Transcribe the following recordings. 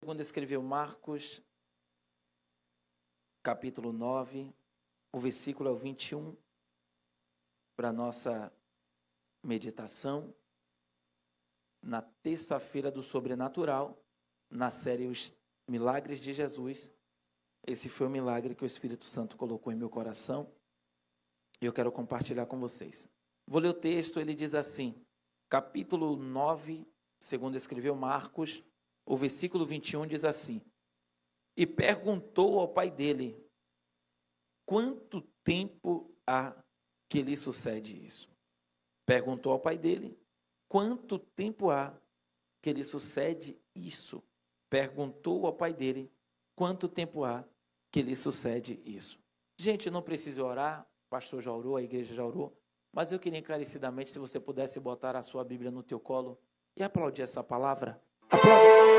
segundo escreveu Marcos, capítulo 9, o versículo é o 21, para a nossa meditação, na terça-feira do sobrenatural, na série Os Milagres de Jesus. Esse foi o milagre que o Espírito Santo colocou em meu coração e eu quero compartilhar com vocês. Vou ler o texto, ele diz assim, capítulo 9, segundo escreveu Marcos, o versículo 21 diz assim: e perguntou ao pai dele, quanto tempo há que lhe sucede isso? Perguntou ao pai dele, quanto tempo há que lhe sucede isso? Perguntou ao pai dele, quanto tempo há que lhe sucede isso? Gente, não precisa orar, o pastor já orou, a igreja já orou, mas eu queria encarecidamente, se você pudesse botar a sua Bíblia no teu colo e aplaudir essa palavra. Aplaudir.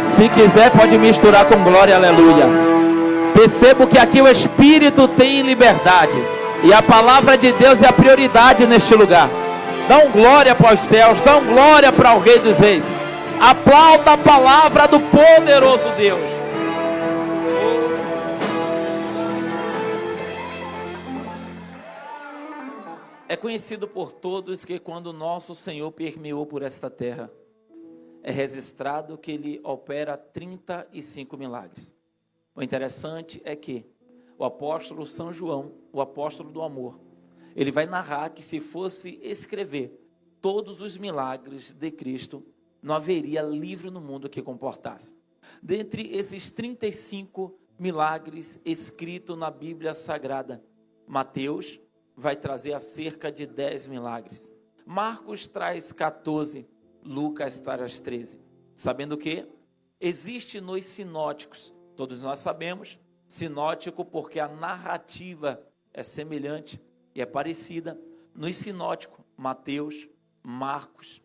Se quiser, pode misturar com glória, aleluia. Percebo que aqui o Espírito tem liberdade. E a palavra de Deus é a prioridade neste lugar. Dá um glória para os céus, dá um glória para o Rei dos Reis. Aplauda a palavra do poderoso Deus. É conhecido por todos que quando nosso Senhor permeou por esta terra, é registrado que ele opera 35 milagres. O interessante é que o apóstolo São João, o apóstolo do amor, ele vai narrar que se fosse escrever todos os milagres de Cristo, não haveria livro no mundo que comportasse. Dentre esses 35 milagres escritos na Bíblia Sagrada, Mateus vai trazer acerca de 10 milagres. Marcos traz 14, Lucas traz 13. Sabendo que existe nos sinóticos, todos nós sabemos, sinótico porque a narrativa é semelhante e é parecida. Nos sinóticos, Mateus, Marcos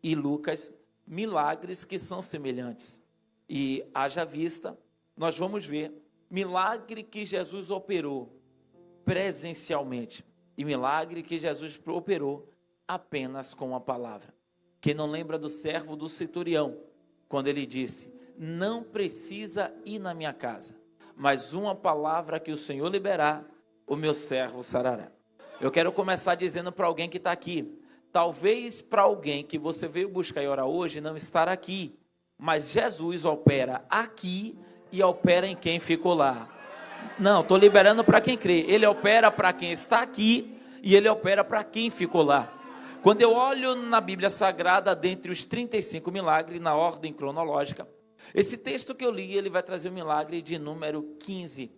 e Lucas, milagres que são semelhantes. E haja vista, nós vamos ver milagre que Jesus operou presencialmente e milagre que Jesus operou apenas com a palavra. Quem não lembra do servo do centurião, quando ele disse, não precisa ir na minha casa, mas uma palavra que o Senhor liberar, o meu servo sarará. Eu quero começar dizendo para alguém que está aqui, talvez para alguém que você veio buscar e orar hoje não estar aqui, mas Jesus opera aqui e opera em quem ficou lá. Não, estou liberando para quem crê. Ele opera para quem está aqui e ele opera para quem ficou lá. Quando eu olho na Bíblia Sagrada, dentre os 35 milagres, na ordem cronológica, esse texto que eu li, ele vai trazer o milagre de número 15.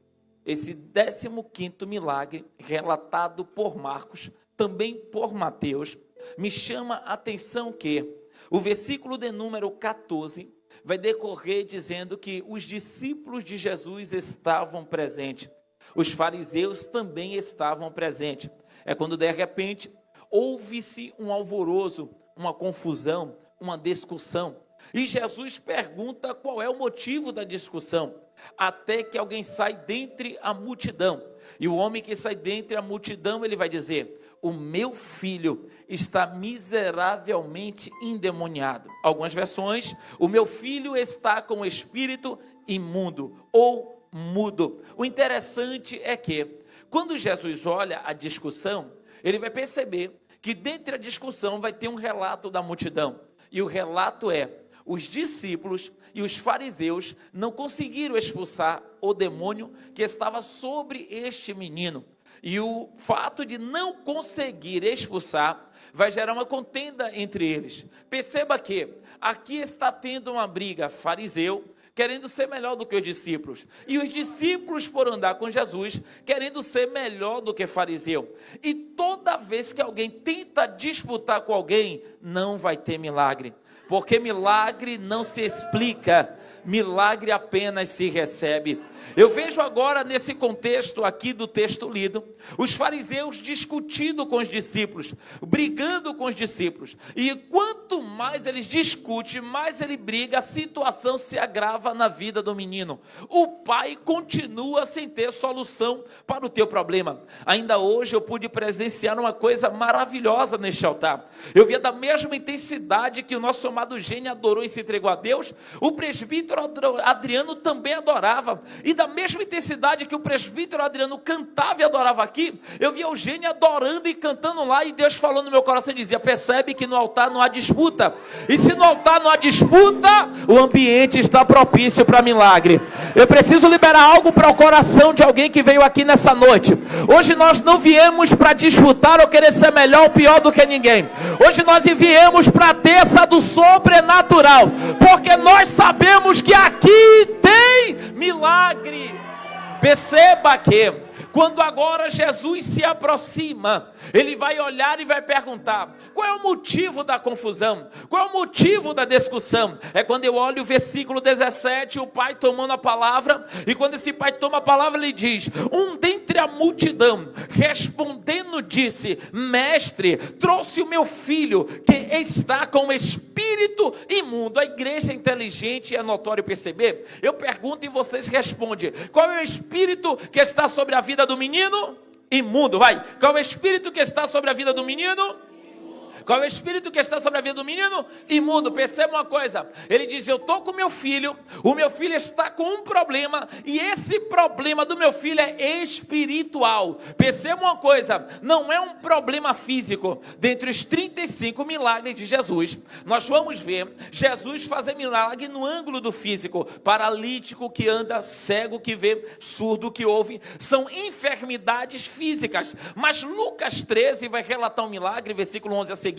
Esse 15º milagre, relatado por Marcos, também por Mateus, me chama a atenção que o versículo de número 14 vai decorrer dizendo que os discípulos de Jesus estavam presentes. Os fariseus também estavam presentes. É quando de repente houve-se um alvoroço, uma confusão, uma discussão. E Jesus pergunta qual é o motivo da discussão. Até que alguém sai dentre a multidão. E o homem que sai dentre a multidão, ele vai dizer, o meu filho está miseravelmente endemoniado. Algumas versões, o meu filho está com o espírito imundo ou mudo. O interessante é que, quando Jesus olha a discussão, ele vai perceber que dentre a discussão vai ter um relato da multidão. E o relato é, os discípulos e os fariseus não conseguiram expulsar o demônio que estava sobre este menino. E o fato de não conseguir expulsar vai gerar uma contenda entre eles. Perceba que aqui está tendo uma briga fariseu, querendo ser melhor do que os discípulos. E os discípulos, por andar com Jesus, querendo ser melhor do que fariseu. E toda vez que alguém tenta disputar com alguém, não vai ter milagre. Porque milagre não se explica, milagre apenas se recebe. Eu vejo agora nesse contexto aqui do texto lido, os fariseus discutindo com os discípulos, brigando com os discípulos. E quanto mais eles discutem, mais ele briga, a situação se agrava na vida do menino. O pai continua sem ter solução para o teu problema. Ainda hoje eu pude presenciar uma coisa maravilhosa neste altar. Eu via da mesma intensidade que o nosso amado Gênio adorou e se entregou a Deus, o presbítero Adriano também adorava. E da mesma intensidade que o presbítero Adriano cantava e adorava aqui, eu via o Gênio adorando e cantando lá, e Deus falou no meu coração e dizia: percebe que no altar não há disputa, e se no altar não há disputa, o ambiente está propício para milagre. Eu preciso liberar algo para o coração de alguém que veio aqui nessa noite. Hoje nós não viemos para disputar ou querer ser melhor ou pior do que ninguém. Hoje nós viemos para a terça do sobrenatural, porque nós sabemos que aqui tem milagre. Perceba que quando agora Jesus se aproxima, ele vai olhar e vai perguntar: qual é o motivo da confusão? Qual é o motivo da discussão? É quando eu olho o versículo 17, o pai tomando a palavra, e quando esse pai toma a palavra, ele diz: um dentre a multidão, respondendo, disse: mestre, trouxe o meu filho, que está com o espírito imundo. A igreja é inteligente e é notório perceber. Eu pergunto e vocês respondem: qual é o espírito que está sobre a vida do menino? Imundo, vai. Qual é o espírito que está sobre a vida do menino? Qual é o espírito que está sobre a vida do menino? Imundo. Perceba uma coisa, ele diz: eu estou com o meu filho está com um problema, e esse problema do meu filho é espiritual. Perceba uma coisa, não é um problema físico. Dentre os 35 milagres de Jesus, nós vamos ver Jesus fazer milagre no ângulo do físico: paralítico que anda, cego que vê, surdo que ouve. São enfermidades físicas, mas Lucas 13 vai relatar um milagre, versículo 11 a seguir.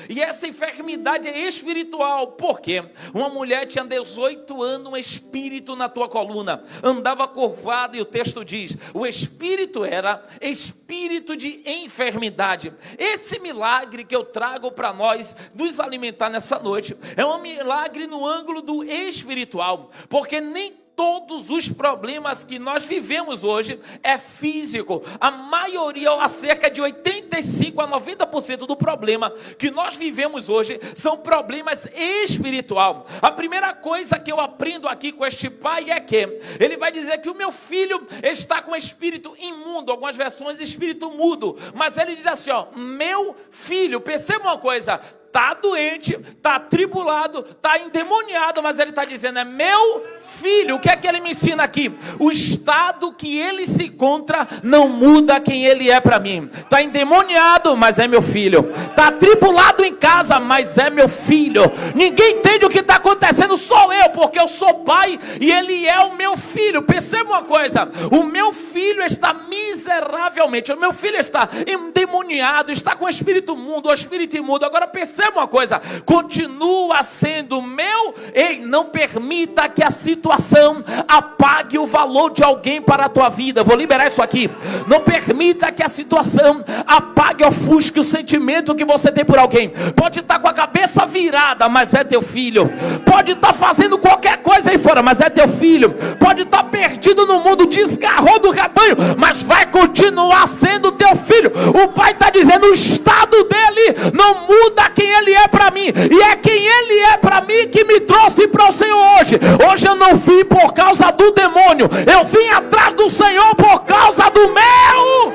E essa enfermidade é espiritual. Por quê? Uma mulher tinha 18 anos, um espírito na tua coluna, andava curvada, e o texto diz: o espírito era espírito de enfermidade. Esse milagre que eu trago para nós nos alimentar nessa noite é um milagre no ângulo do espiritual, porque nem todos os problemas que nós vivemos hoje é físico. A maioria, ou cerca de 85 a 90% do problema que nós vivemos hoje são problemas espiritual. A primeira coisa que eu aprendo aqui com este pai é que ele vai dizer que o meu filho está com espírito imundo, algumas versões espírito mudo, mas ele diz assim: ó, meu filho. Perceba uma coisa, está doente, está atribulado, está endemoniado, mas ele está dizendo: é meu filho. O que é que ele me ensina aqui? O estado que ele se encontra não muda quem ele é para mim. Está endemoniado, mas é meu filho. Está atribulado em casa, mas é meu filho. Ninguém entende o que está acontecendo, sou eu, porque eu sou pai e ele é o meu filho. Perceba uma coisa, o meu filho está miseravelmente, o meu filho está endemoniado, está com o espírito mudo, o espírito imundo. Agora perceba uma coisa, continua sendo meu. Ei, não permita que a situação apague o valor de alguém para a tua vida. Vou liberar isso aqui. Não permita que a situação apague, ofusque o sentimento que você tem por alguém. Pode estar com a cabeça virada, mas é teu filho. Pode estar fazendo qualquer coisa aí fora, mas é teu filho. Pode estar perdido no mundo, desgarrou do rebanho, mas vai continuar sendo teu filho. O pai está dizendo: o estado dele não muda quem ele é para mim, e é quem ele é para mim que me trouxe para o Senhor hoje. Hoje eu não vim por causa do demônio, eu vim atrás do Senhor por causa do meu.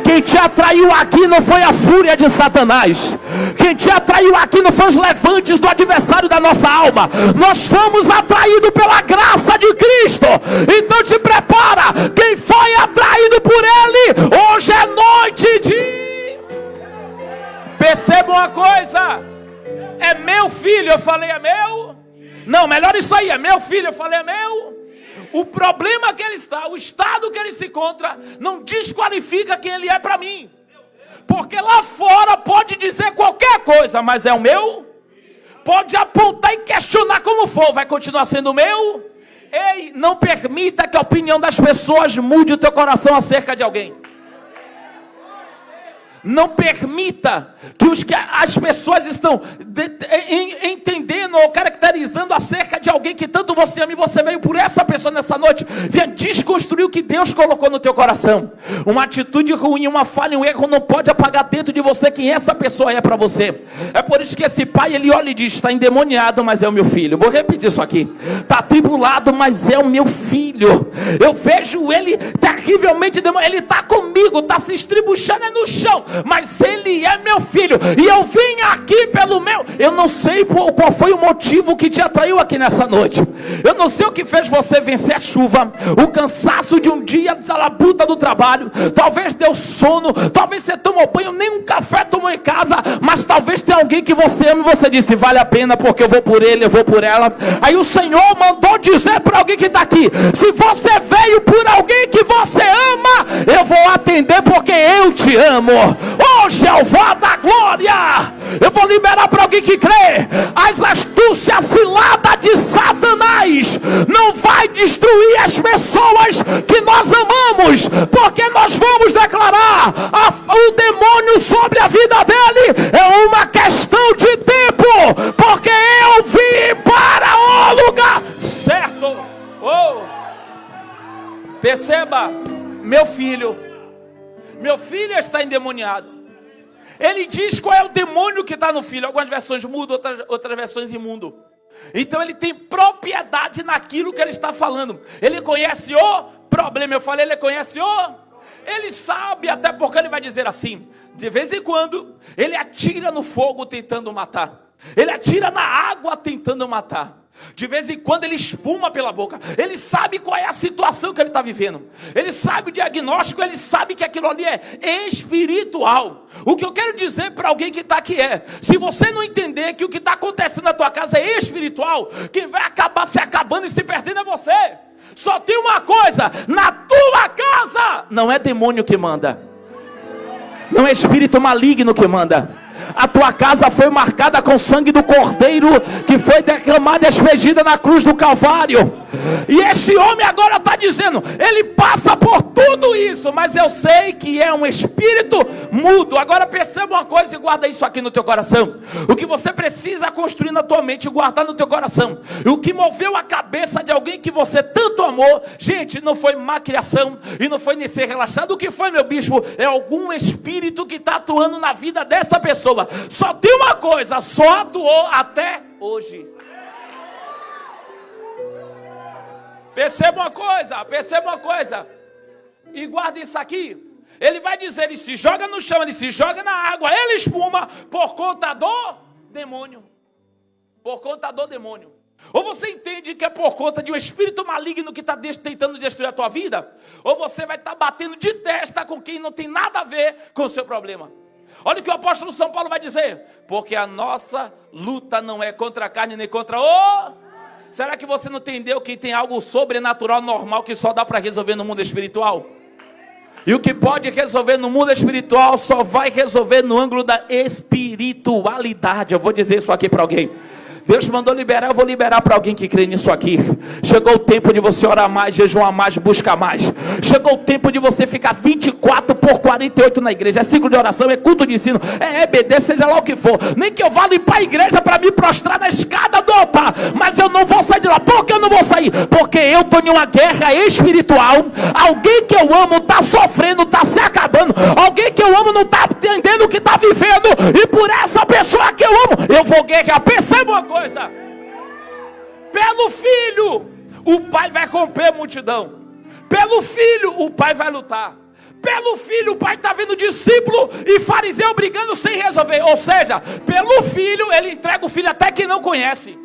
Quem te atraiu aqui não foi a fúria de Satanás. Quem te atraiu aqui não foi os levantes do adversário da nossa alma. Nós fomos atraídos pela graça de Cristo. Então te prepara. Quem foi atraído por ele, hoje é noite de... Perceba uma coisa, é meu filho, eu falei é meu. Não, melhor isso aí, é meu filho, eu falei é meu. O problema que ele está, o estado que ele se encontra, não desqualifica quem ele é para mim. Porque lá fora pode dizer qualquer coisa, mas é o meu. Pode apontar e questionar como for, vai continuar sendo o meu. Ei, não permita que a opinião das pessoas mude o teu coração acerca de alguém. Não permita que as pessoas estão entendendo ou caracterizando acerca de alguém que tanto você ama, e você veio por essa pessoa nessa noite. Venha desconstruir o que Deus colocou no teu coração. Uma atitude ruim, uma falha, um erro não pode apagar dentro de você quem essa pessoa é para você. É por isso que esse pai, ele olha e diz: está endemoniado, mas é o meu filho. Vou repetir isso aqui: está atribulado, mas é o meu filho. Eu vejo ele terrivelmente endemoniado. Ele está comigo, está se estribuchando no chão, mas ele é meu filho, e eu vim aqui pelo meu. Eu não sei qual foi o motivo que te atraiu aqui nessa noite. Eu não sei o que fez você vencer a chuva, o cansaço de um dia da labuta do trabalho. Talvez deu sono, talvez você tomou banho, nem um café tomou em casa, mas talvez tenha alguém que você ama e você disse: vale a pena, porque eu vou por ele, eu vou por ela. Aí o Senhor mandou dizer para alguém que está aqui: se você veio por alguém que você ama, eu vou atender, porque eu te amo. Oh, Jeová da glória, eu vou liberar para alguém que crê. As astúcias ciladas de Satanás não vai destruir as pessoas que nós amamos, porque nós vamos declarar o demônio sobre a vida dele. É uma questão de tempo, porque eu vim para o lugar certo. Oh. Perceba, meu filho está endemoniado. Ele diz qual é o demônio que está no filho. Algumas versões mudam, outras versões imundo. Então ele tem propriedade naquilo que ele está falando. Ele conhece o problema. Eu falei, ele conhece ele sabe, até porque ele vai dizer assim: de vez em quando ele atira no fogo tentando matar, ele atira na água tentando matar. De vez em quando ele espuma pela boca. Ele sabe qual é a situação que ele está vivendo. Ele sabe o diagnóstico. Ele sabe que aquilo ali é espiritual. O que eu quero dizer para alguém que está aqui é: se você não entender que o que está acontecendo na tua casa é espiritual, quem vai acabar se acabando e se perdendo é você. Só tem uma coisa: na tua casa não é demônio que manda, não é espírito maligno que manda. A tua casa foi marcada com o sangue do Cordeiro, que foi derramado e aspergida na cruz do Calvário. E esse homem agora está dizendo: ele passa por tudo isso, mas eu sei que é um espírito mudo. Agora perceba uma coisa e guarda isso aqui no teu coração. O que você precisa construir na tua mente e guardar no teu coração, o que moveu a cabeça de alguém que você tanto amou, gente, não foi má criação e não foi nem ser relaxado. O que foi, meu bispo? É algum espírito que está atuando na vida dessa pessoa. Só tem uma coisa: só atuou até hoje. Perceba uma coisa, e guarda isso aqui. Ele vai dizer: ele se joga no chão, ele se joga na água, ele espuma por conta do demônio. Por conta do demônio. Ou você entende que é por conta de um espírito maligno que está tentando destruir a tua vida, ou você vai estar batendo de testa com quem não tem nada a ver com o seu problema. Olha o que o apóstolo São Paulo vai dizer: porque a nossa luta não é contra a carne nem contra o... Será que você não entendeu que tem algo sobrenatural, normal, que só dá para resolver no mundo espiritual? E o que pode resolver no mundo espiritual só vai resolver no ângulo da espiritualidade. Eu vou dizer isso aqui para alguém. Deus mandou liberar, eu vou liberar para alguém que crê nisso aqui. Chegou o tempo de você orar mais, jejuar mais, buscar mais. Chegou o tempo de você ficar 24/48 na igreja. É ciclo de oração, é culto de ensino, é EBD, seja lá o que for. Nem que eu vá limpar a igreja para me prostrar na escada do altar, mas eu não vou sair de lá. Por que eu não vou sair? Porque eu estou em uma guerra espiritual. Alguém que eu amo está sofrendo, está se acabando. Alguém que eu amo não está entendendo o que está vivendo, e por essa pessoa que eu amo, eu vou guerrear. Perceba uma coisa: pelo filho o pai vai romper a multidão, pelo filho o pai vai lutar, pelo filho o pai está vendo discípulo e fariseu brigando sem resolver. Ou seja, pelo filho ele entrega o filho até que não conhece,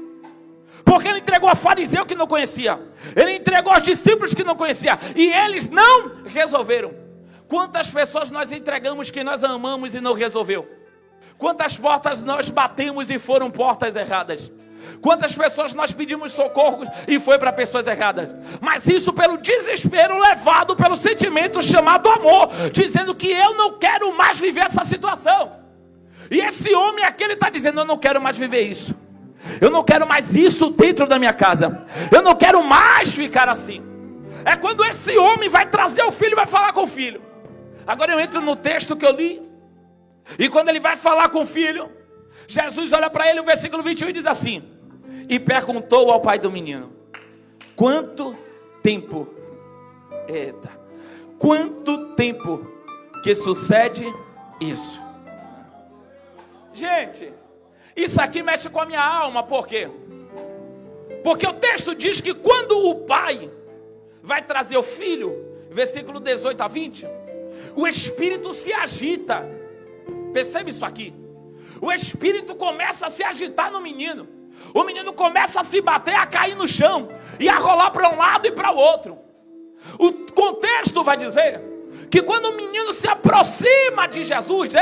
porque ele entregou a fariseu que não conhecia, ele entregou aos discípulos que não conhecia, e eles não resolveram. Quantas pessoas nós entregamos que nós amamos e não resolveu? Quantas portas nós batemos e foram portas erradas? Quantas pessoas nós pedimos socorro e foi para pessoas erradas? Mas isso pelo desespero levado pelo sentimento chamado amor, dizendo que eu não quero mais viver essa situação. E esse homem aqui, ele está dizendo: eu não quero mais viver isso. Eu não quero mais isso dentro da minha casa. Eu não quero mais ficar assim. É quando esse homem vai trazer o filho e vai falar com o filho. Agora eu entro no texto que eu li. E quando ele vai falar com o filho, Jesus olha para ele, o versículo 21 diz assim: e perguntou ao pai do menino: quanto tempo? Eita, quanto tempo que sucede isso? Gente, isso aqui mexe com a minha alma, por quê? Porque o texto diz que quando o pai vai trazer o filho, versículo 18 a 20, o espírito se agita. Percebe isso aqui? O espírito começa a se agitar no menino. O menino começa a se bater, a cair no chão e a rolar para um lado e para o outro. O contexto vai dizer que quando o menino se aproxima de Jesus,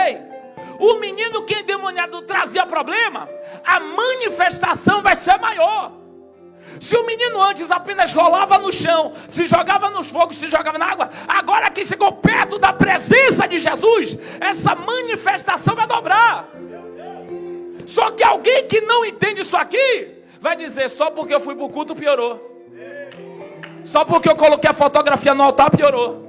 o menino que endemoniado trazia problema, a manifestação vai ser maior. Se o menino antes apenas rolava no chão, se jogava nos fogos, se jogava na água, agora que chegou perto da presença de Jesus, essa manifestação vai dobrar. Só que alguém que não entende isso aqui vai dizer: só porque eu fui para o culto piorou, só porque eu coloquei a fotografia no altar piorou,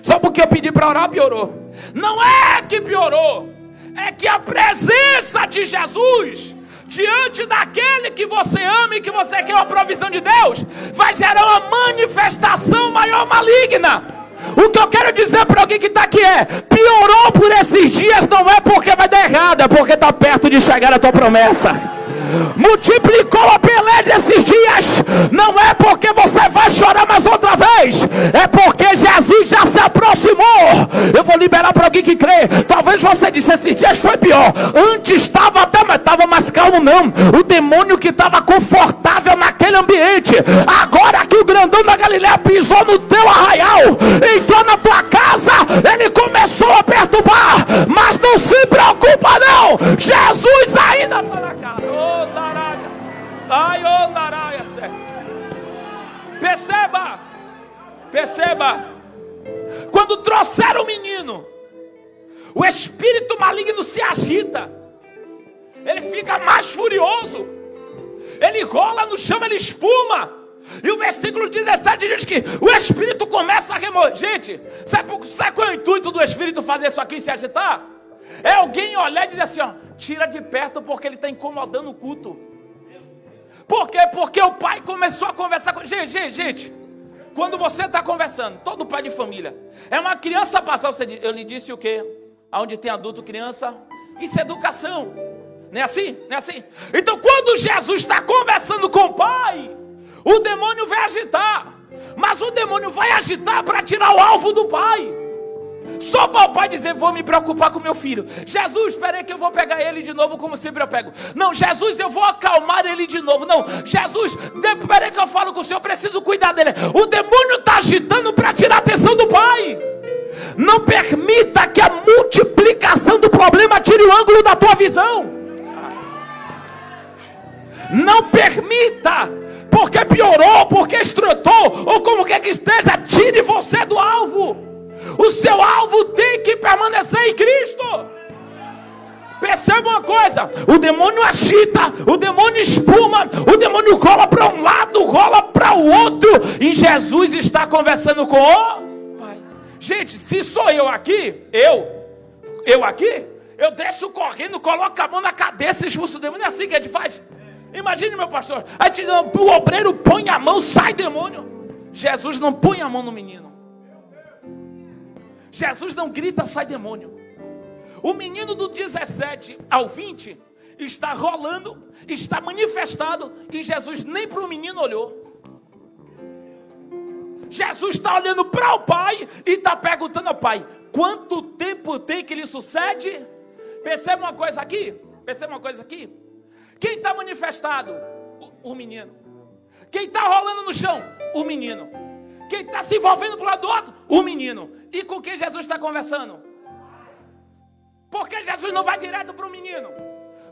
só porque eu pedi para orar piorou. Não é que piorou, é que a presença de Jesus diante daquele que você ama e que você quer a provisão de Deus vai gerar uma manifestação maior maligna. O que eu quero dizer para alguém que está aqui é: piorou por esses dias não é porque vai dar errado, é porque está perto de chegar a tua promessa. Multiplicou a peleja esses dias, não é porque você vai chorar mais outra vez, é porque Jesus já se aproximou. Eu vou liberar para alguém que crê. Talvez você disse: esses dias foi pior, antes estava até, mas estava mais calmo. Não, o demônio que estava confortável naquele ambiente, agora que o grandão da Galileia pisou no teu arraial, entrou na tua casa, ele começou a perturbar. Mas não se preocupa não, Jesus ainda está na casa. Perceba, quando trouxeram o menino, o espírito maligno se agita, ele fica mais furioso, ele rola no chão, ele espuma. E o versículo 17 diz que o espírito começa a remover. Gente, sabe qual é o intuito do espírito fazer isso aqui e se agitar? É alguém olhar e dizer assim: ó, tira de perto porque ele está incomodando o culto. Por quê? Porque o pai começou a conversar com... Gente, quando você está conversando, todo pai de família, é uma criança passar, eu lhe disse o quê? Aonde tem adulto, criança, isso é educação. Não é assim? Não é assim? Então quando Jesus está conversando com o pai, o demônio vai agitar. Mas o demônio vai agitar para tirar o alvo do pai. Só para o pai dizer: vou me preocupar com meu filho. Jesus, espera aí que eu vou pegar ele de novo, como sempre eu pego. Não, Jesus, eu vou acalmar ele de novo. Não, Jesus, espera aí que eu falo com o senhor, eu preciso cuidar dele. O demônio está agitando para tirar a atenção do pai. Não permita que a multiplicação do problema tire o ângulo da tua visão. Não permita, porque piorou, porque estreitou, ou como quer que esteja, tire você do alvo. O seu alvo tem que permanecer em Cristo. Perceba uma coisa: o demônio agita, o demônio espuma, o demônio rola para um lado, rola para o outro, e Jesus está conversando com o Pai. Gente, se sou eu aqui, eu aqui, eu desço correndo, coloco a mão na cabeça e expulso o demônio. É assim que a gente faz. Imagine, meu pastor, aí o obreiro põe a mão, sai demônio. Jesus não põe a mão no menino. Jesus não grita: sai demônio. O menino do 17 ao 20 está rolando, está manifestado, e Jesus nem para o menino olhou. Jesus está olhando para o pai e está perguntando ao pai: quanto tempo tem que lhe sucede? Perceba uma coisa aqui. Quem está manifestado? O menino. Quem está rolando no chão? O menino. Quem está se envolvendo para o lado do outro? O menino. E com quem Jesus está conversando? Porque Jesus não vai direto para o menino?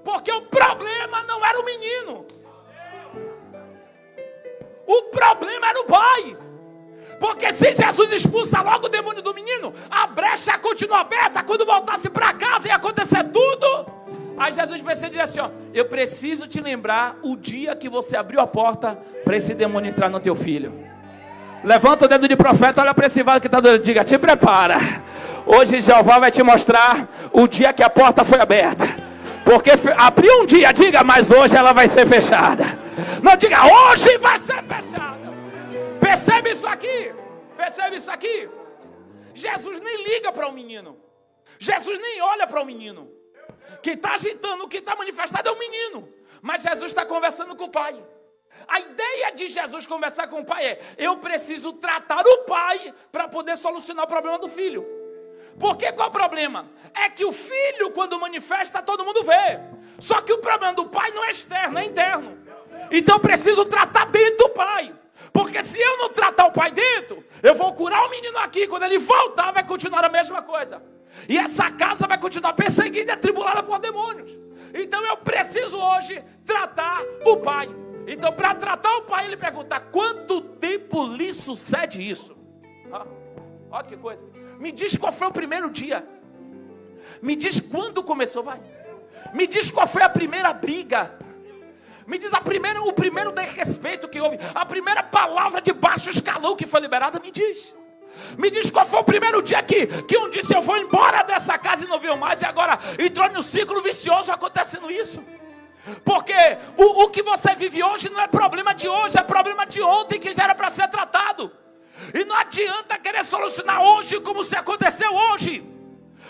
Porque o problema não era o menino. O problema era o pai. Porque se Jesus expulsa logo o demônio do menino, a brecha continua aberta. Quando voltasse para casa ia acontecer tudo. Aí Jesus precisa dizer assim: ó, eu preciso te lembrar o dia que você abriu a porta para esse demônio entrar no teu filho. Levanta o dedo de profeta, olha para esse vale que está doendo, diga: te prepara. Hoje Jeová vai te mostrar o dia que a porta foi aberta. Porque abriu um dia, diga, mas hoje ela vai ser fechada. Não diga, hoje vai ser fechada. Percebe isso aqui? Percebe isso aqui? Jesus nem liga para o menino. Jesus nem olha para o menino. Quem está agitando, o que está manifestado é o menino. Mas Jesus está conversando com o pai. A ideia de Jesus conversar com o pai é: eu preciso tratar o pai para poder solucionar o problema do filho. Porque qual é o problema? É que o filho, quando manifesta, todo mundo vê. Só que o problema do pai não é externo, é interno. Então eu preciso tratar dentro do pai. Porque se eu não tratar o pai dentro, eu vou curar o menino aqui. Quando ele voltar, vai continuar a mesma coisa. E essa casa vai continuar perseguida e atribulada por demônios. Então eu preciso hoje tratar o pai. Então, para tratar o pai, ele pergunta: quanto tempo lhe sucede isso? Olha que coisa. Me diz qual foi o primeiro dia. Me diz quando começou, vai. Me diz qual foi a primeira briga. Me diz o primeiro desrespeito que houve. A primeira palavra de baixo escalão que foi liberada. Me diz. Me diz qual foi o primeiro dia que um disse: eu vou embora dessa casa e não venho mais. E agora entrou no ciclo vicioso acontecendo isso. Porque o que você vive hoje não é problema de hoje, é problema de ontem que já era para ser tratado. E não adianta querer solucionar hoje como se aconteceu hoje.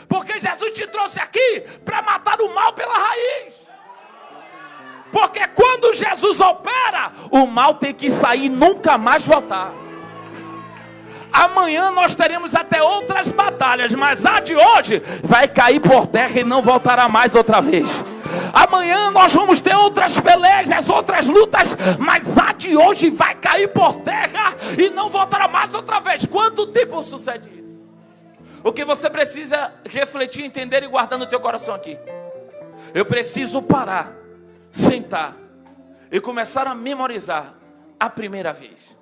Porque Jesus te trouxe aqui para matar o mal pela raiz. Porque quando Jesus opera, o mal tem que sair e nunca mais voltar. Amanhã nós teremos até outras batalhas, mas a de hoje vai cair por terra e não voltará mais outra vez. Amanhã nós vamos ter outras pelejas, outras lutas, mas a de hoje vai cair por terra e não voltará mais outra vez. Quanto tempo sucede isso? O que você precisa refletir, entender e guardar no teu coração aqui: eu preciso parar, sentar e começar a memorizar a primeira vez,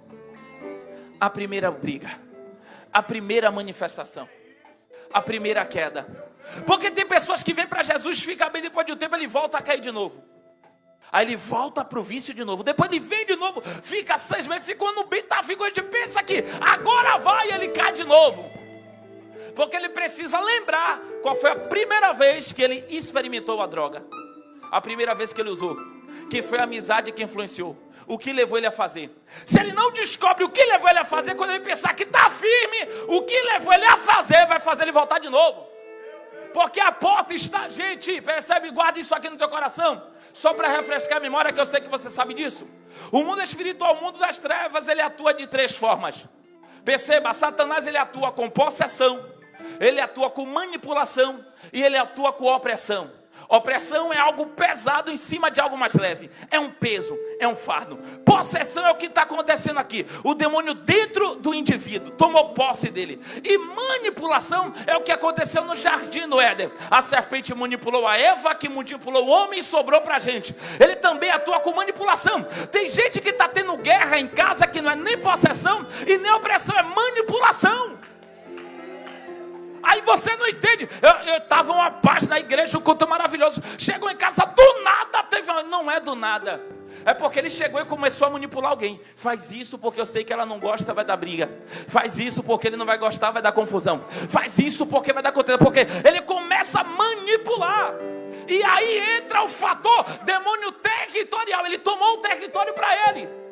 a primeira briga, a primeira manifestação, a primeira queda. Porque tem pessoas que vêm para Jesus, fica bem, depois de um tempo ele volta a cair de novo. Aí ele volta para o vício de novo. Depois ele vem de novo, fica 6 meses, fica um ano bem, a gente pensa que agora vai e ele cai de novo. Porque ele precisa lembrar qual foi a primeira vez que ele experimentou a droga. A primeira vez que ele usou. Que foi a amizade que influenciou. O que levou ele a fazer. Se ele não descobre o que levou ele a fazer, quando ele pensar que está firme, o que levou ele a fazer, vai fazer ele voltar de novo. Porque a porta está, gente, percebe? Guarda isso aqui no teu coração. Só para refrescar a memória, que eu sei que você sabe disso. O mundo espiritual, o mundo das trevas, ele atua de 3 formas. Perceba, Satanás ele atua com possessão, ele atua com manipulação e ele atua com opressão. Opressão é algo pesado em cima de algo mais leve. É um peso, é um fardo. Possessão é o que está acontecendo aqui. O demônio dentro do indivíduo tomou posse dele. E manipulação é o que aconteceu no jardim do Éden. A serpente manipulou a Eva, que manipulou o homem e sobrou para a gente. Ele também atua com manipulação. Tem gente que está tendo guerra em casa que não é nem possessão e nem opressão, é manipulação. Aí você não entende. Eu estava uma paz na igreja, um culto maravilhoso. Chegou em casa, do nada teve. Não é do nada. É porque ele chegou e começou a manipular alguém. Faz isso porque eu sei que ela não gosta, vai dar briga. Faz isso porque ele não vai gostar, vai dar confusão. Faz isso porque vai dar contenda. Porque ele começa a manipular. E aí entra o fator demônio territorial. Ele tomou o território para ele.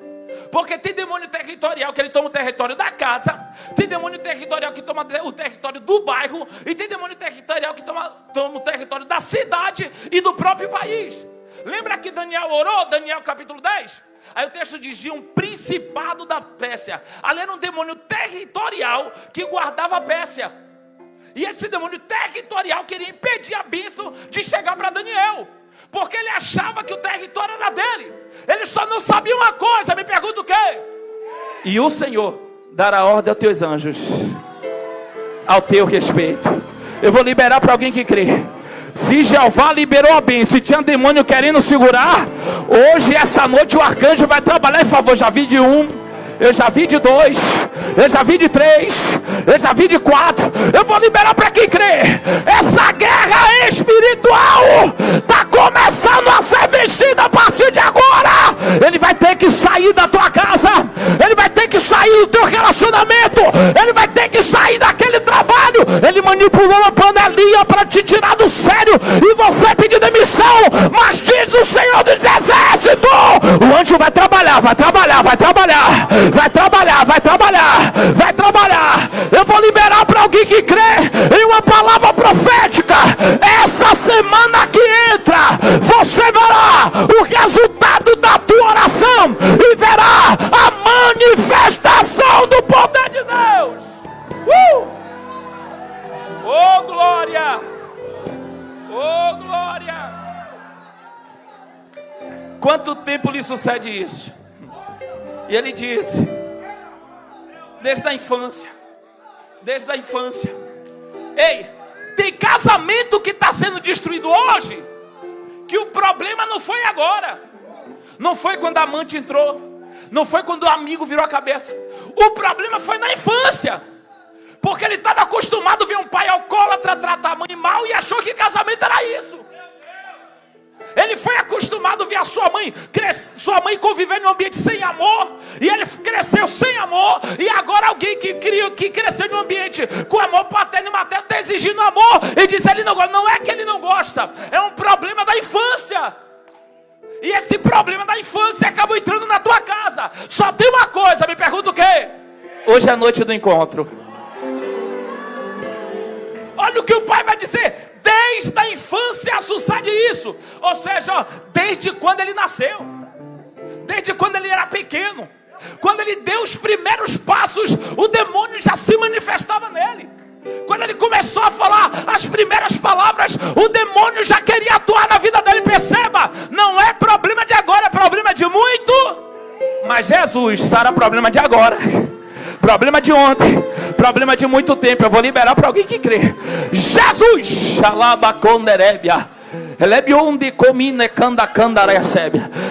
Porque tem demônio territorial que ele toma o território da casa, tem demônio territorial que toma o território do bairro, e tem demônio territorial que toma o território da cidade e do próprio país. Lembra que Daniel orou, Daniel capítulo 10? Aí o texto dizia um principado da Pérsia. Ali era um demônio territorial que guardava a Pérsia. E esse demônio territorial queria impedir a bênção de chegar para Daniel. Porque ele achava que o território era dele. Ele só não sabia uma coisa. Me pergunta o quê? E o Senhor dará ordem aos teus anjos ao teu respeito. Eu vou liberar para alguém que crê. Se Jeová liberou a bênção e tinha demônio querendo segurar, hoje, essa noite, o arcanjo vai trabalhar em favor. Já vi de 1, eu já vi de 2, eu já vi de 3, eu já vi de 4. Eu vou liberar para quem crê. Essa guerra espiritual está começando a ser vencida a partir de agora. Ele vai ter que sair da tua casa, ele vai ter que sair do teu relacionamento, ele vai ter que sair daquele trabalho. Ele manipula te tirar do sério e você pedir demissão. Mas diz o Senhor dos Exércitos: o anjo vai trabalhar, vai trabalhar, vai trabalhar, vai trabalhar, vai trabalhar, vai trabalhar. Eu vou liberar para alguém que crê em uma palavra profética. Essa semana que entra, você verá o resultado da tua oração e verá a manifestação do poder de Deus. Oh glória! Oh glória! Quanto tempo lhe sucede isso? E ele disse: desde a infância. Desde a infância. Ei, tem casamento que está sendo destruído hoje, que o problema não foi agora, não foi quando a amante entrou, não foi quando o amigo virou a cabeça. O problema foi na infância, porque ele estava acostumado a ver um pai alcoólatra tratar a mãe mal e achou que casamento era isso. Ele foi acostumado a ver a sua mãe conviver em um ambiente sem amor, e ele cresceu sem amor. E agora alguém que cresceu em um ambiente com amor paterno e materno está exigindo amor e diz: ele não gosta. Não é que ele não gosta, é um problema da infância. E esse problema da infância acabou entrando na tua casa. Só tem uma coisa, me pergunta o quê? Hoje é a noite do encontro. Olha o que o pai vai dizer: desde a infância sucede isso. Ou seja, desde quando ele nasceu, desde quando ele era pequeno, quando ele deu os primeiros passos, o demônio já se manifestava nele. Quando ele começou a falar as primeiras palavras, o demônio já queria atuar na vida dele. Perceba, não é problema de agora, é problema de muito. Mas Jesus sara problema de agora, problema de ontem, problema de muito tempo. Eu vou liberar para alguém que crê. Jesus, xalabaconderebia,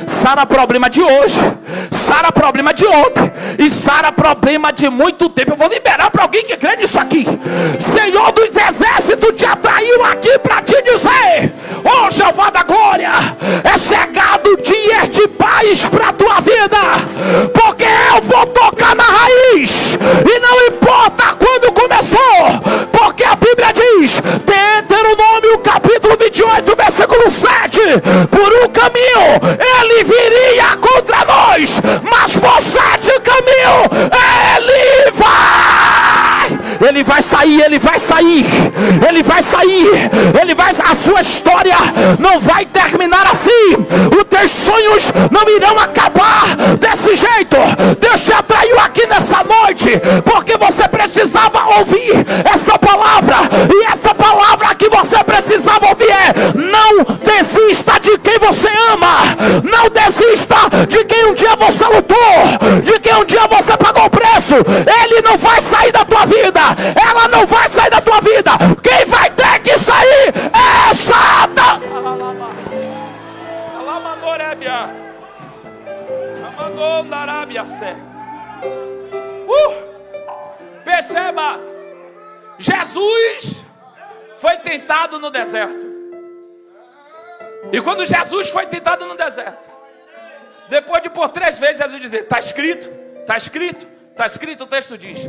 sara problema de hoje, sara problema de ontem e sara problema de muito tempo. Eu vou liberar para alguém que crê nisso aqui. Senhor dos Exércitos te atraiu aqui para te dizer: oh Jeová da glória, é chegado dias de paz para a tua vida, porque eu vou tocar na raiz e não importa quando começou, porque a Bíblia diz, Deuteronômio capítulo 28 versículo 7, por um caminho ele viria contra nós, mas por 7 caminhos ele vai sair, ele vai sair, ele vai sair, ele vai. A sua história não vai terminar assim, os teus sonhos não irão acabar desse jeito. Deus te atraiu aqui nessa noite porque você precisava ouvir essa palavra, e essa palavra que você precisava ouvir é: não desista de quem você ama, não desista de quem um dia você lutou, de quem um dia você pagou o preço. Ele não vai sair da tua vida, ela não vai sair da tua vida. Quem vai ter que sair é Satan. Perceba, Jesus foi tentado no deserto. E quando Jesus foi tentado no deserto, depois de por 3 vezes Jesus dizer: está escrito, está escrito, está escrito, o texto diz.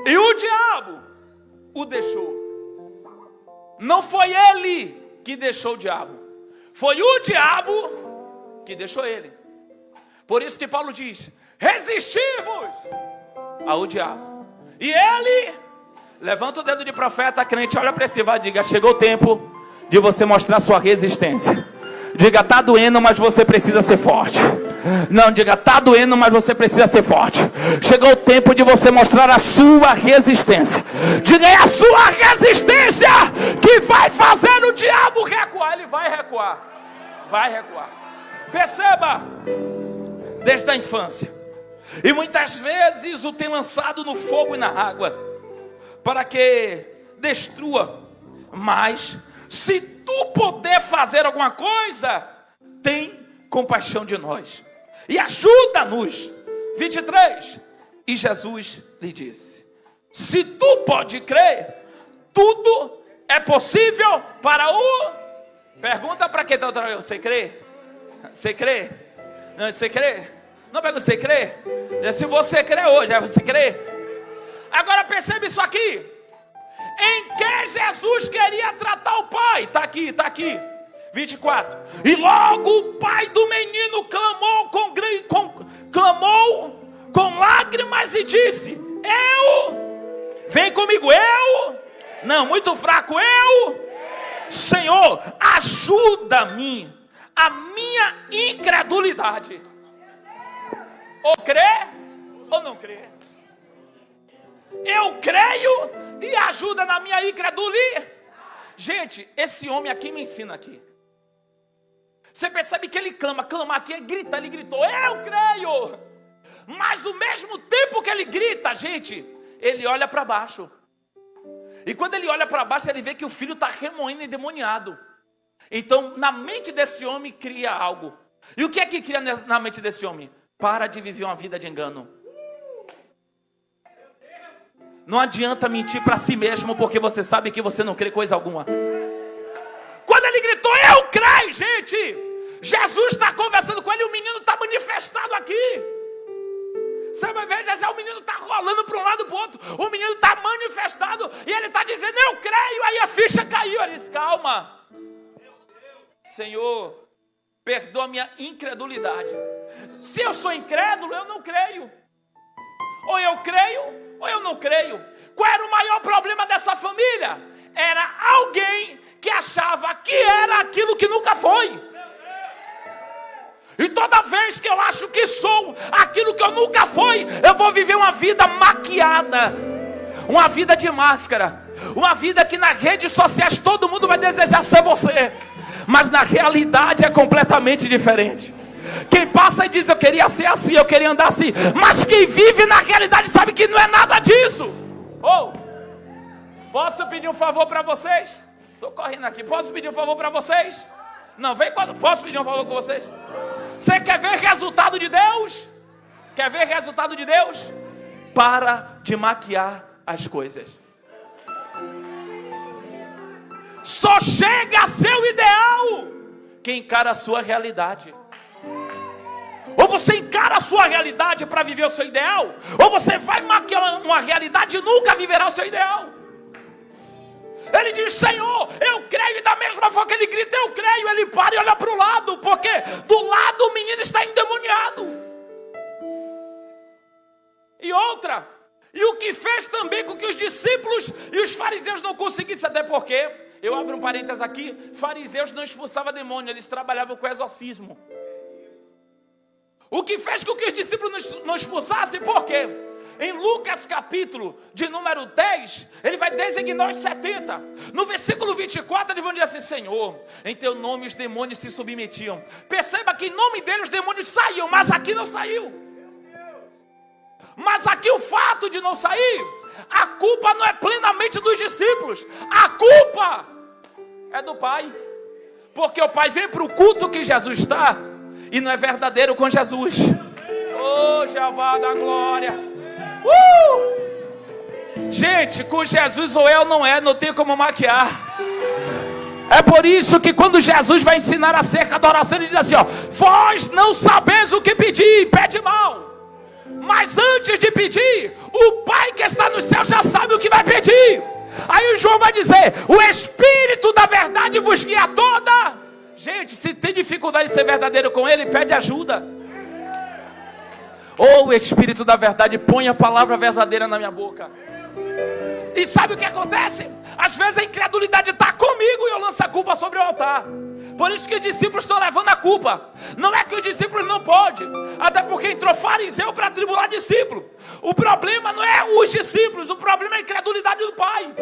E o diabo o deixou. Não foi ele que deixou o diabo, foi o diabo que deixou ele. Por isso que Paulo diz: resistimos ao diabo. E ele levanta o dedo de profeta crente, olha para esse e diga: chegou o tempo de você mostrar sua resistência. Diga: está doendo, mas você precisa ser forte. Não, diga: está doendo, mas você precisa ser forte. Chegou o tempo de você mostrar a sua resistência. Diga: é a sua resistência que vai fazer o diabo recuar. Ele vai recuar, vai recuar. Perceba, desde a infância, e muitas vezes o tem lançado no fogo e na água, para que destrua. Mas se tu puder fazer alguma coisa, tem compaixão de nós e ajuda-nos. 23. E Jesus lhe disse: se tu pode crer, tudo é possível para o... Pergunta para quem está outra vez: você crê? Você crê? Não, você crê? Não pergunta: você crê? Se você crê hoje, você crê? Agora percebe isso aqui. em que Jesus queria tratar o pai. Está aqui. 24. E logo o pai do menino clamou com lágrimas e disse: vem comigo, não, muito fraco, Senhor, ajuda-me, a minha incredulidade. Ou crê, ou não crê. Eu creio e ajuda na minha incredulidade. Gente, esse homem aqui me ensina aqui. Você percebe que ele clama aqui, ele gritou, eu creio. Mas ao mesmo tempo que ele grita, gente, ele olha para baixo. E quando ele olha para baixo, ele vê que o filho está remoendo e endemoniado. Então, na mente desse homem, cria algo. E o que é que cria na mente desse homem? Para de viver uma vida de engano. Não adianta mentir para si mesmo, porque você sabe que você não crê coisa alguma. Quando ele gritou, eu creio, gente, Jesus está conversando com ele e o menino está manifestado aqui. Você vai ver, já o menino está rolando para um lado e para o outro. O menino está manifestado e ele está dizendo, eu creio. Aí a ficha caiu. Ele disse, calma. Senhor, perdoa a minha incredulidade. Se eu sou incrédulo, eu não creio. Ou eu creio, ou eu não creio. Qual era o maior problema dessa família? Era alguém que achava que era aquilo que nunca foi. E toda vez que eu acho que sou aquilo que eu nunca fui, eu vou viver uma vida maquiada, uma vida de máscara, uma vida que nas redes sociais todo mundo vai desejar ser você, mas na realidade é completamente diferente. Quem passa e diz, eu queria ser assim, eu queria andar assim, mas quem vive na realidade sabe que não é nada disso. Posso pedir um favor para vocês? Estou correndo aqui, posso pedir um favor para vocês? Não, vem quando. Posso pedir um favor com vocês? Você quer ver resultado de Deus? Quer ver resultado de Deus? Para de maquiar as coisas. Só chega a ser o ideal quem encara a sua realidade. Ou você encara a sua realidade para viver o seu ideal, ou você vai maquiar uma realidade e nunca viverá o seu ideal. Ele diz, Senhor, eu creio, e da mesma forma que ele grita, eu creio, ele para e olha para o lado, porque do lado o menino está endemoniado. E outra, e o que fez também com que os discípulos e os fariseus não conseguissem, até porque, eu abro um parênteses aqui, fariseus não expulsavam demônio, eles trabalhavam com exorcismo. O que fez com que os discípulos não expulsassem, por quê? Em Lucas capítulo de número 10, ele vai designar os 70. No versículo 24, eles vão dizer assim, Senhor, em teu nome os demônios se submetiam. Perceba que em nome dele os demônios saíam, mas aqui não saiu. Mas aqui o fato de não sair, a culpa não é plenamente dos discípulos, a culpa é do Pai. Porque o Pai vem para o culto que Jesus está e não é verdadeiro com Jesus. Oh, Jeová da glória. Gente, com Jesus ou eu não tem como maquiar. É por isso que quando Jesus vai ensinar acerca da oração, ele diz assim, ó, vós não sabeis o que pedir, pede mal. Mas antes de pedir, o Pai que está no céu já sabe o que vai pedir. Aí o João vai dizer, o Espírito da verdade vos guia toda. Gente, se tem dificuldade de ser verdadeiro com ele, pede ajuda. Ou o Espírito da verdade põe a palavra verdadeira na minha boca. E sabe o que acontece? Às vezes a incredulidade está comigo e eu lanço a culpa sobre o altar. Por isso que os discípulos estão levando a culpa. Não é que os discípulos não podem, até porque entrou fariseu para tribular discípulo. O problema não é os discípulos, o problema é a incredulidade do Pai.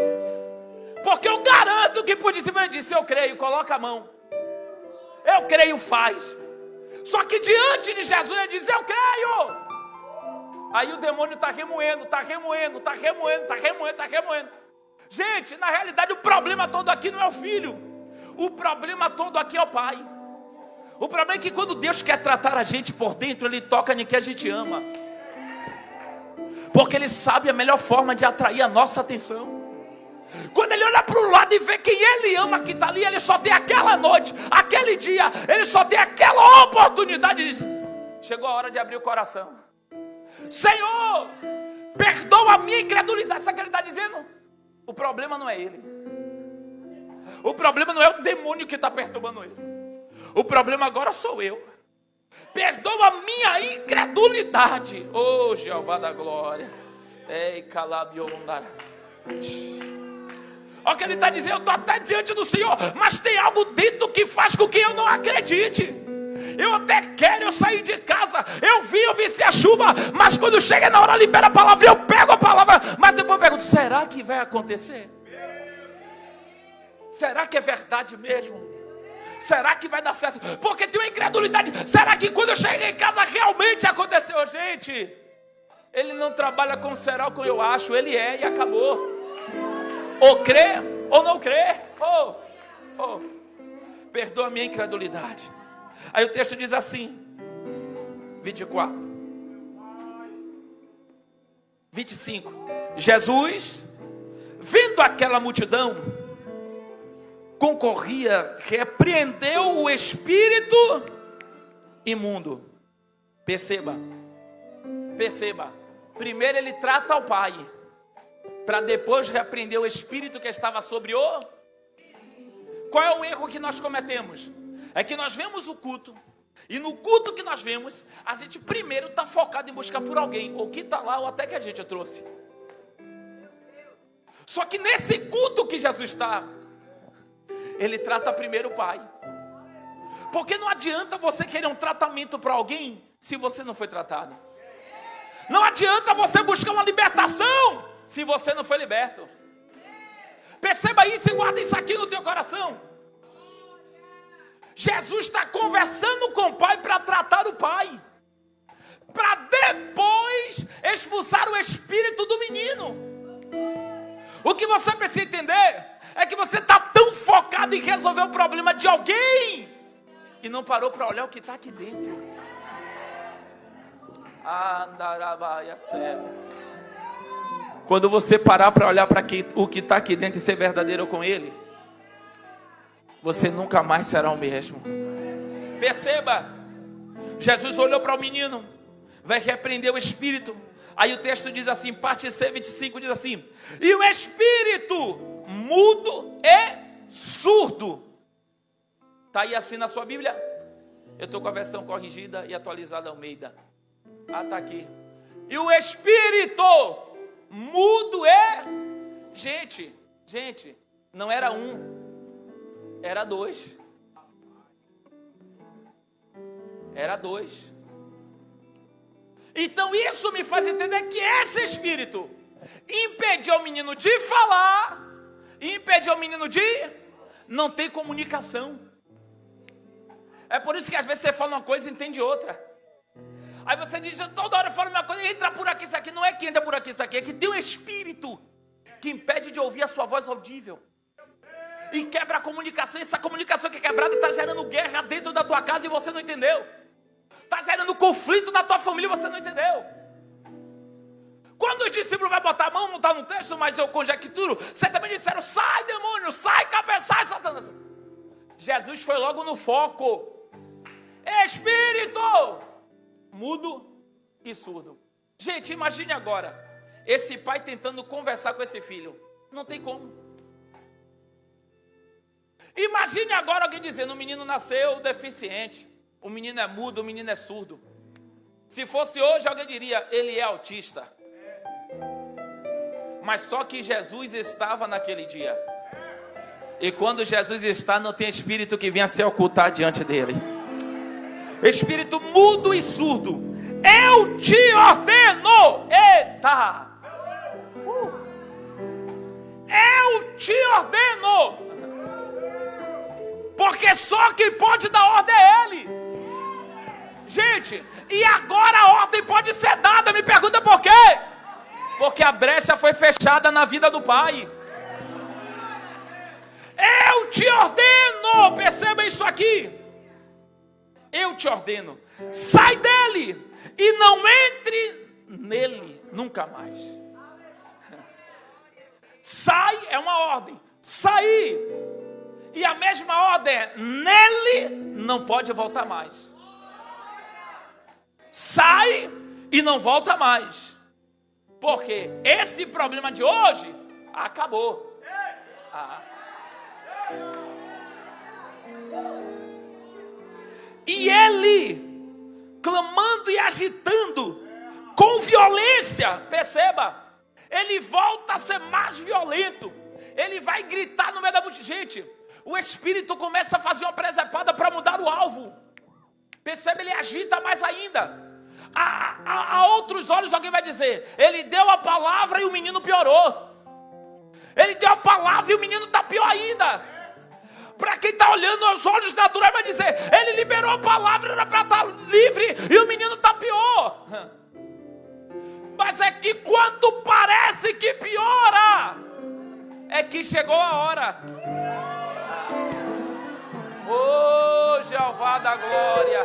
Porque eu garanto que por discípulo ele disse, eu creio, coloca a mão. Eu creio, faz. Só que diante de Jesus ele diz, eu creio. Aí o demônio está remoendo. Gente, na realidade o problema todo aqui não é o filho. O problema todo aqui é o Pai. O problema é que quando Deus quer tratar a gente por dentro, Ele toca em quem a gente ama. Porque Ele sabe a melhor forma de atrair a nossa atenção. Quando Ele olha para o lado e vê quem Ele ama que está ali, Ele só tem aquela noite, aquele dia, Ele só tem aquela oportunidade. Ele diz, chegou a hora de abrir o coração. Senhor, perdoa a minha incredulidade. Sabe o que Ele está dizendo? O problema não é ele. O problema não é o demônio que está perturbando ele. O problema agora sou eu. Perdoa a minha incredulidade. Oh, Jeová da glória. Ei, calabiondara. Olha o que ele está dizendo. Eu estou até diante do Senhor, mas tem algo dentro que faz com que eu não acredite. Eu até quero, eu sair de casa, eu vi se a chuva, mas quando chega na hora, libera a palavra, eu pego a palavra, mas depois eu pergunto, será que vai acontecer? Será que é verdade mesmo? Será que vai dar certo? Porque tem uma incredulidade. Será que quando eu cheguei em casa realmente aconteceu? Gente, ele não trabalha com será ou com eu acho, ele é e acabou. Ou crê ou não crê. Perdoa a minha incredulidade. Aí o texto diz assim, 24, 25. Jesus, vendo aquela multidão, concorria, repreendeu o espírito imundo. Perceba. Primeiro ele trata o pai, para depois repreender o espírito que estava sobre o. Qual é o erro que nós cometemos? É que nós vemos o culto, e no culto que nós vemos, a gente primeiro está focado em buscar por alguém, ou que está lá, ou até que a gente trouxe. Só que nesse culto que Jesus está, ele trata primeiro o pai. Porque não adianta você querer um tratamento para alguém, se você não foi tratado. Não adianta você buscar uma libertação, se você não foi liberto. Perceba isso e guarda isso aqui no teu coração. Jesus está conversando com o pai para tratar o pai, para depois expulsar o espírito do menino. O que você precisa entender é que você está tão focado em resolver o problema de alguém e não parou para olhar o que está aqui dentro. Quando você parar para olhar para o que está aqui dentro e ser verdadeiro com ele, você nunca mais será o mesmo. Perceba, Jesus olhou para o menino, vai repreender o espírito. Aí o texto diz assim, parte C, 25, diz assim: e o espírito mudo e surdo. Está aí assim na sua Bíblia? Eu estou com a versão corrigida e atualizada Almeida. Está aqui. E o espírito mudo e... Gente, não era um, era dois. Era dois. Então isso me faz entender que esse espírito impediu o menino de falar, impediu o menino de não ter comunicação. É por isso que às vezes você fala uma coisa e entende outra. Aí você diz, toda hora eu falo uma coisa e entra por aqui, isso aqui. Não é que entra por aqui, isso aqui. É que tem um espírito que impede de ouvir a sua voz audível. E quebra a comunicação. E essa comunicação que é quebrada está gerando guerra dentro da tua casa e você não entendeu. Está gerando conflito na tua família e você não entendeu. Quando os discípulos vão botar a mão, não está no texto, mas eu conjecturo, certamente disseram, sai demônio, sai cabeça, sai Satanás. Jesus foi logo no foco. Espírito mudo e surdo. Gente, imagine agora, esse pai tentando conversar com esse filho. Não tem como. Imagine agora alguém dizendo, o menino nasceu deficiente, o menino é mudo, o menino é surdo. Se fosse hoje, alguém diria, ele é autista. Mas só que Jesus estava naquele dia. E quando Jesus está, não tem espírito que venha se ocultar diante dele. Espírito mudo e surdo, eu te ordeno. Eita! Eu te ordeno. Porque só quem pode dar ordem é ele. Gente, e agora a ordem pode ser dada. Me pergunta por quê? Porque a brecha foi fechada na vida do pai. Eu te ordeno. Perceba isso aqui. Eu te ordeno, sai dele e não entre nele nunca mais. Sai é uma ordem, sair. E a mesma ordem é, nele não pode voltar mais. Sai e não volta mais. Porque esse problema de hoje Acabou. E ele, clamando e agitando, com violência, perceba, ele volta a ser mais violento. Ele vai gritar no meio da multidão. Gente, o Espírito começa a fazer uma presepada para mudar o alvo. Percebe, ele agita mais ainda. A outros olhos alguém vai dizer, ele deu a palavra e o menino piorou. Ele deu a palavra e o menino está pior ainda. Para quem está olhando aos olhos naturais vai dizer, ele liberou a palavra, era para estar livre e o menino está pior. Mas é que quando parece que piora, é que chegou a hora. Oh, Jeová da glória.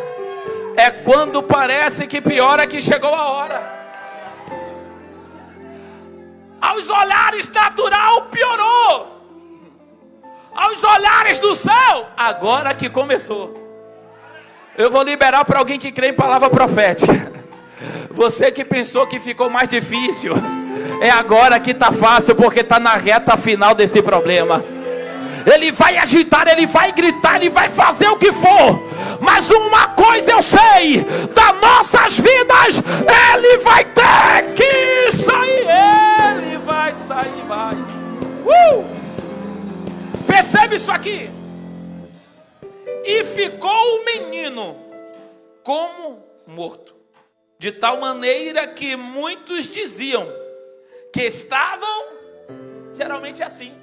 É quando parece que piora que chegou a hora. Aos olhares natural piorou. Aos olhares do céu, agora que começou. Eu vou liberar para alguém que crê em palavra profética. Você que pensou que ficou mais difícil, é agora que está fácil, porque está na reta final desse problema. Ele vai agitar, ele vai gritar, ele vai fazer o que for. Mas uma coisa eu sei, das nossas vidas, ele vai ter que sair. Ele vai sair, vai. Percebe isso aqui? E ficou o menino como morto, de tal maneira que muitos diziam que estavam, geralmente assim,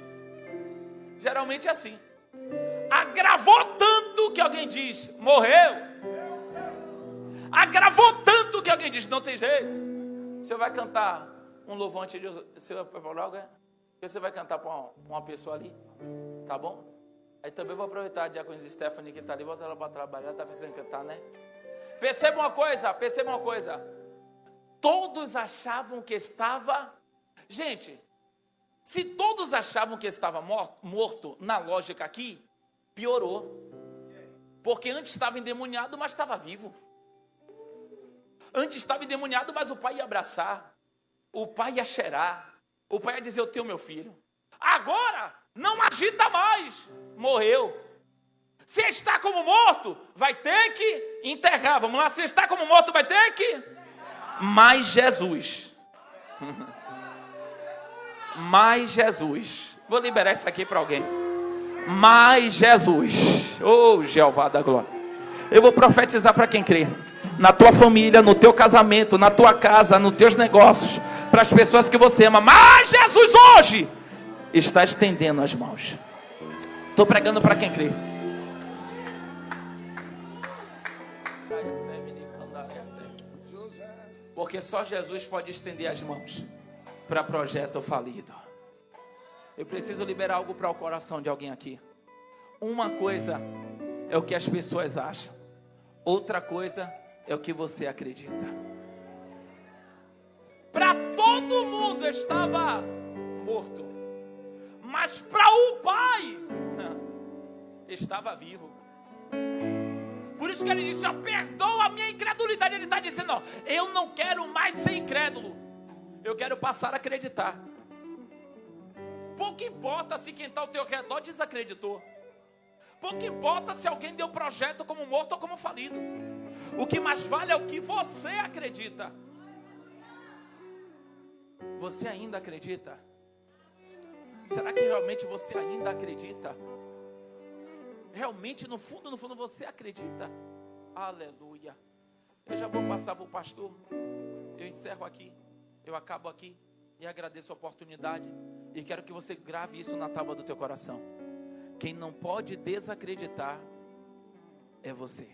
agravou tanto que alguém diz, morreu. Agravou tanto que alguém diz, não tem jeito. Você vai cantar um louvor antes de você você vai cantar para uma pessoa ali, tá bom? Aí também vou aproveitar a diácono Stephanie que está ali, bota ela para trabalhar, está precisando cantar, né? Perceba uma coisa. Todos achavam que estava... Gente, se todos achavam que estava morto, na lógica aqui, piorou. Porque antes estava endemoniado, mas estava vivo. Antes estava endemoniado, mas o pai ia abraçar. O pai ia cheirar. O pai ia dizer, eu tenho meu filho. Agora, não agita mais. Morreu. Se está como morto, vai ter que enterrar. Vamos lá, se está como morto, vai ter que... Mas Jesus. Mas Jesus. Vou liberar isso aqui para alguém. Mas Jesus. Oh, Jeová da glória. Eu vou profetizar para quem crê. Na tua família, no teu casamento, na tua casa, nos teus negócios, para as pessoas que você ama. Mas Jesus hoje está estendendo as mãos. Estou pregando para quem crê. Porque só Jesus pode estender as mãos para projeto falido. Eu preciso liberar algo para o coração de alguém aqui. Uma coisa é o que as pessoas acham. Outra coisa é o que você acredita. Para todo mundo estava morto. Mas para o Pai estava vivo. Por isso que ele disse, perdoa a minha incredulidade. Ele está dizendo, eu não quero mais ser incrédulo. Eu quero passar a acreditar. Pouco importa se quem está ao teu redor desacreditou. Pouco importa se alguém deu projeto como morto ou como falido. O que mais vale é o que você acredita. Você ainda acredita? Será que realmente você ainda acredita? Realmente no fundo você acredita? Aleluia. Eu já vou passar para o pastor. Eu encerro aqui. Eu acabo aqui. E agradeço a oportunidade. E quero que você grave isso na tábua do teu coração. Quem não pode desacreditar é você.